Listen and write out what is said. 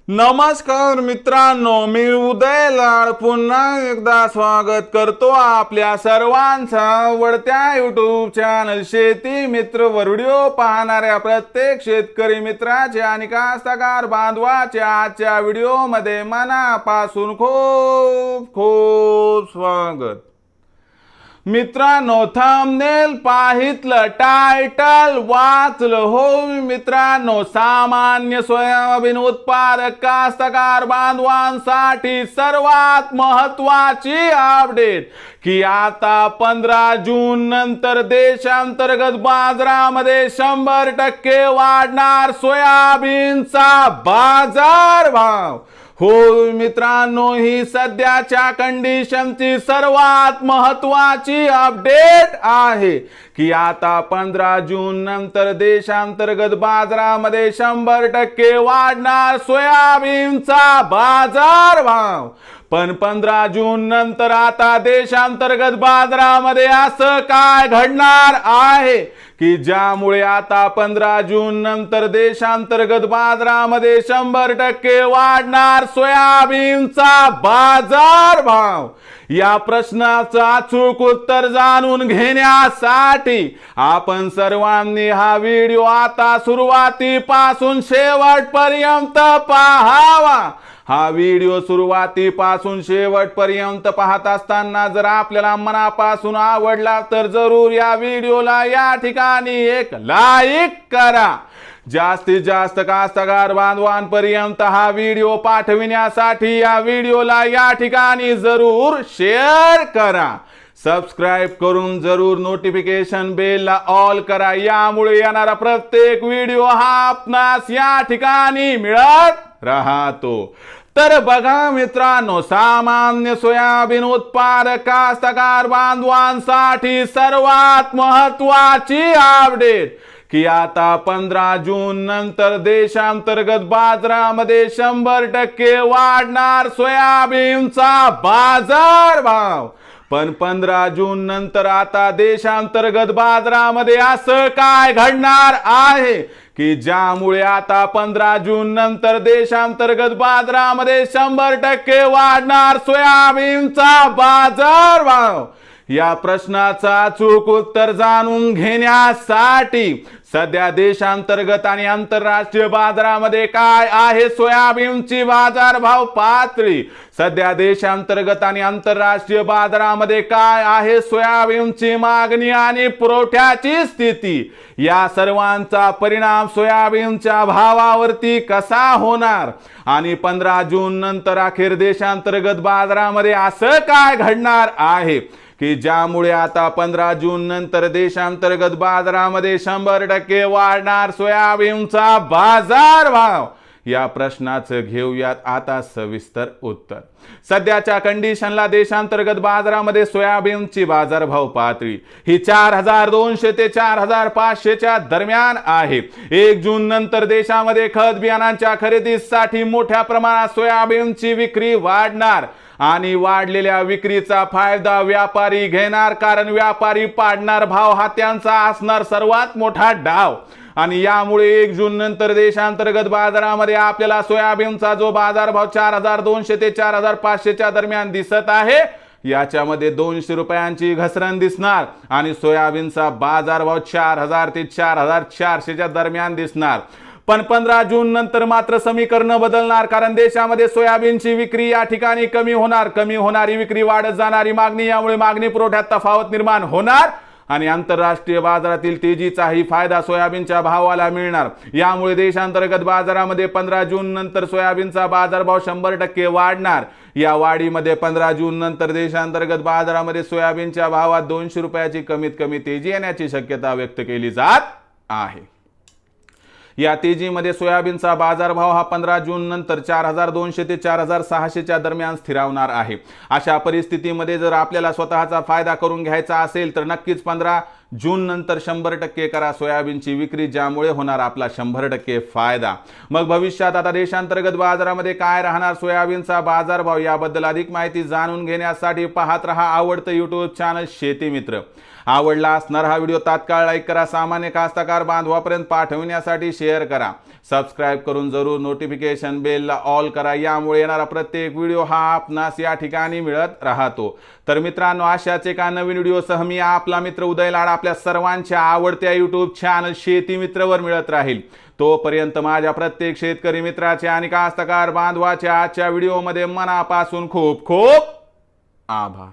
नमस्कार मित्रांनो, मी उदय लाड पुन्हा एकदा स्वागत करतो आपल्या सर्वांचा आवडत्या युट्यूब चॅनल शेती मित्र वर व्हिडिओ पाहणाऱ्या प्रत्येक शेतकरी मित्राचे आणि कास्तकार बांधवाचे आजच्या व्हिडिओमध्ये मनापासून खूप खूप स्वागत। मित्रांनो, थंबनेल पाहितलं, टायटल वाचलं हो मित्रांनो, सामान्य सोयाबीन उत्पादक कास्तकार बांधवांसाठी सर्वात महत्त्वाची अपडेट की आता 15 जून नंतर देशांतर्गत बाजारामध्ये 100% वाढणार सोयाबीनचा बाजार भाव। हो मित्रांनो, ही सध्याच्या कंडिशनची सर्वात महत्त्वाची अपडेट आहे की आता 15 जून नंतर देशांतर्गत बाजारामध्ये 100% वाढणार सोयाबीनचा बाजार भाव। पण 15 जून नंतर आता देशांतर्गत बाजारामध्ये असं काय घडणार आहे की ज्यामुळे आता 15 जून नंतर देशांतर्गत बाजारामध्ये 100% वाढणार सोयाबीनचा बाजार भाव। या प्रश्नाचं अचूक उत्तर जाणून घेण्यासाठी आपण सर्वांनी हा व्हिडिओ आता सुरुवातीपासून शेवटपर्यंत पाहावा। हा व्हिडिओ सुरुवातीपासून शेवटपर्यंत पाहत असताना जर आपल्याला मनापासून आवडला तर जरूर या व्हिडिओला या ठिकाणी एक लाईक करा। जास्तीत जास्त कास्तकार बांधवांपर्यंत हा व्हिडिओ पाठविण्यासाठी या व्हिडिओला या ठिकाणी जरूर शेअर करा। सबस्क्राइब करून जरूर नोटिफिकेशन बेलला ऑल करा, यामुळे येणारा प्रत्येक व्हिडिओ हा आपणास या ठिकाणी मिळत राहतो। तर बघा मित्रांनो, सामान्य सोयाबीन उत्पादक कास्तकार बांधवांसाठी सर्वात महत्त्वाची अपडेट की आता 15 जून नंतर देशांतर्गत बाजारामध्ये 100% वाढणार सोयाबीनचा बाजार भाव। पण 15 जून नंतर आता देशांतर्गत बाजारामध्ये असं काय घडणार आहे की ज्यामुळे आता 15 जून नंतर देशांतर्गत बाजारामध्ये 100% वाढणार सोयाबीनचा बाजार भाव। या प्रश्नाचं अचूक उत्तर जाणून घेण्यासाठी सध्या देशांतर्गत आणि आंतरराष्ट्रीय बाजारामध्ये काय आहे सोयाबीनची बाजारभाव पातळी, सध्या देशांतर्गत आणि आंतरराष्ट्रीय बाजारामध्ये काय आहे सोयाबीनची मागणी आणि पुरवठ्याची स्थिती, या सर्वांचा परिणाम सोयाबीनच्या भावावरती कसा होणार आणि 15 जून नंतर अखेर देशांतर्गत बाजारामध्ये असं काय घडणार आहे की ज्यामुळे आता 15 जून नंतर देशांतर्गत बाजारामध्ये 100% वाढणार सोयाबीनचा बाजार भाव। या प्रश्नाचं घेऊयात आता सविस्तर उत्तर। सध्याच्या कंडिशनला देशांतर्गत बाजारामध्ये सोयाबीनची बाजारभाव पातळी ही 4200 ते 4500 च्या दरम्यान आहे। 1 जून नंतर देशामध्ये खत बियाणांच्या खरेदीसाठी मोठ्या प्रमाणात सोयाबीनची विक्री वाढणार आणि वाढलेल्या विक्रीचा फायदा व्यापारी घेणार, कारण व्यापारी पाडणार भाव हा त्यांचा असणार सर्वात मोठा डाव। आणि यामुळे 1 जून नंतर देशांतर्गत बाजारामध्ये आपल्याला सोयाबीनचा जो बाजारभाव 4200 ते 4500 च्या दरम्यान दिसत आहे, याच्यामध्ये 200 रुपयांची घसरण दिसणार आणि सोयाबीनचा बाजारभाव 4000 ते 4400 च्या दरम्यान दिसणार। पण 15 जून नंतर मात्र समीकरण बदलणार, कारण देशामध्ये सोयाबीनची विक्री या ठिकाणी कमी होणार, कमी होणारी विक्री वाढत जाणारी मागणी, यामुळे मागणी पुरवठ्यात तफावत निर्माण होणार आणि आंतरराष्ट्रीय बाजारातील तेजीचाही फायदा सोयाबीनच्या भावाला मिळणार। यामुळे देशांतर्गत बाजारामध्ये 15 जून नंतर सोयाबीनचा बाजारभाव 100% वाढणार। या वाढीमध्ये 15 जून नंतर देशांतर्गत बाजारामध्ये सोयाबीनच्या भावात 200 रुपयाची कमीत कमी तेजी येण्याची शक्यता व्यक्त केली जात आहे। या तेजीमध्ये सोयाबीनचा बाजारभाव हा 15 जून नंतर 4200 ते 4600 च्या दरम्यान स्थिरावणार आहे। अशा परिस्थितीमध्ये जर आपल्याला स्वतःचा फायदा करून घ्यायचा असेल तर नक्कीच 15 जून नंतर 100% करा सोयाबीनची विक्री, ज्यामुळे होणार आपला 100% फायदा। मग भविष्यात आता देशांतर्गत बाजारामध्ये काय राहणार सोयाबीनचा बाजारभाव याबद्दल अधिक माहिती जाणून घेण्यासाठी पाहत रहा आवडतं यूट्यूब चॅनल शेती मित्र। आवडला असणार हा व्हिडिओ तात्काळ लाईक करा, सामान्य कास्तकार बांधवापर्यंत पाठवण्यासाठी शेअर करा, सबस्क्राईब करून जरूर नोटिफिकेशन बेलला ऑल करा, यामुळे येणारा प्रत्येक व्हिडिओ हा आपणास या ठिकाणी मिळत राहतो। तर मित्रांनो, अशाच एका नवीन व्हिडिओसह मी आपला मित्र उदय लाड आपल्या सर्वांच्या आवडत्या यूट्यूब चॅनल शेती मित्रवर मिळत राहील। तोपर्यंत माझ्या प्रत्येक शेतकरी मित्राचे आणि कास्तकार बांधवाच्या आजच्या व्हिडिओमध्ये मनापासून खूप खूप आभार।